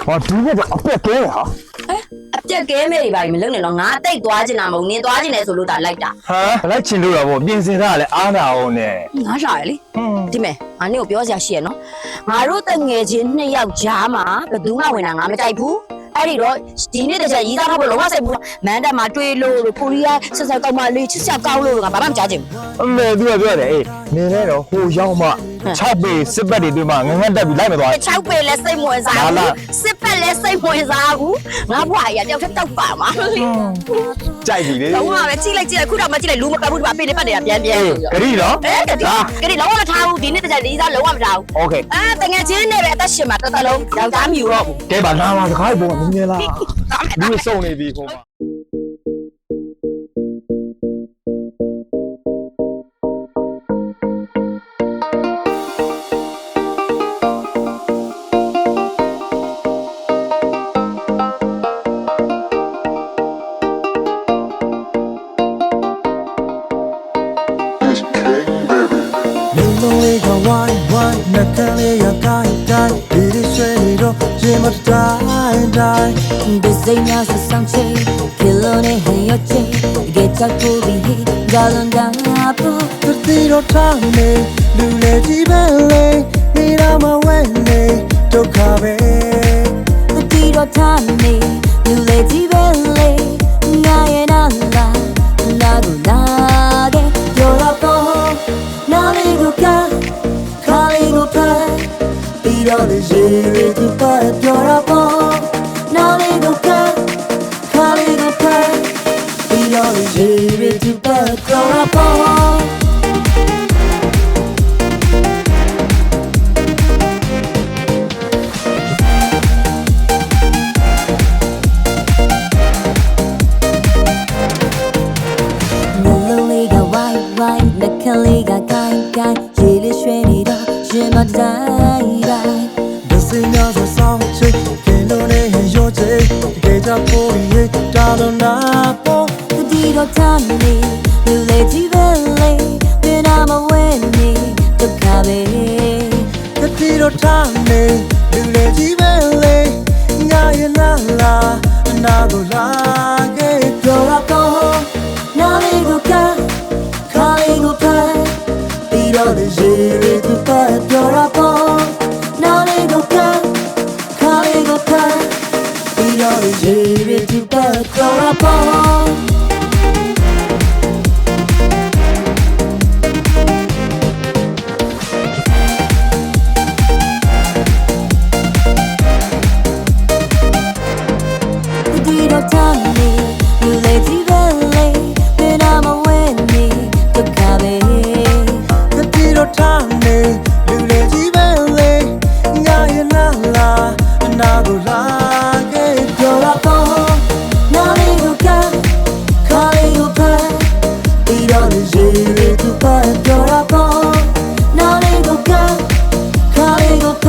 哦，这个的别给哈。这给没吧？你们冷的了，俺带多少钱啊？冇你多少钱来说路打来的。哈，来进入了不？变成啥嘞？安娜哦呢？俺啥嘞？弟妹，俺有表下写喏。俺如等眼睛你要加嘛？不懂俺为哪俺们在乎？အဲ့ဒီတော့ဒီနေ့တည်းရေးသားထားဖို့လုံးဝစိတ်ဘူးမန်တက်မှာတွေးလို့ကိုရီးယားဆက်ဆက်ကောက်မလေးချစ်ဆက်ကောက်လို့ငါဘာမှမကြားချင်ဘူး အမေသူကပြောတယ်အေးနင်းလဲတော့ဟိုရောက်မှ6ပေစစ်ပတ်တွေတွေ့မှငငတ်တက်ပြီးလိုက်မသွား6ပေလဲစိတ်မဝင်စားဘူးစစ်ပတ်လဲစိတ်မဝင်စားဘူးငါဘွားရတယောက်ထက်တောက်ပါမှာကြိုက်ပြီလေလုံးဝပဲကြည့်လိုက်ခုတော့မှကြည့်လိုက်လူမကဘူးဒီမှာပေနေပတ်နေတာပြန်ဂရီနော်ဂရီလုံးဝမထားဘူးဒီနေ့တည်းရေးသားလုံးဝမထားဘူးโอเคတကယ်ချင်းနဲ့ပဲအသက်ရှင်မှာတော်လုံးယောက်ျားမြူတော့ဘူးကဲပါလာပါတခါပေါ်နင်းနေလားလူစုံနေပြီခေါ်ပါ那看你要改改，你的水里头这么呆，别再拿是上去，给了你很有劲，给他不比高冷大步。这地头长你，路来几本嘞，你让我为你都咖啡。这地头长你，路来几本嘞，那也难啦，那个那的，有老公，哪里个干？比较的日日都把丢了包，哪里都看，哪里都看，比较的日日都把丢了包。那楼里个歪歪，那看里个改改，夜里睡你的什么呆？这鸟在上起，给了你很有劲，给他不比大到哪步？这地头谈你，流泪几分泪，别那么为你都咖啡。这地头谈你，流泪几分泪，我也难啦，哪个来给有老公，哪里个干，哪里个拍，比较的日日都把有老公。日日都把丢了包。地头谈你，流泪几分泪，别那么为你都咖啡。这地头谈你，流泪几分泪，我也难啦，哪个来？有老公，哪里个干，哪里个拍，比较的日日都把有老公，哪里个干，哪里个拍。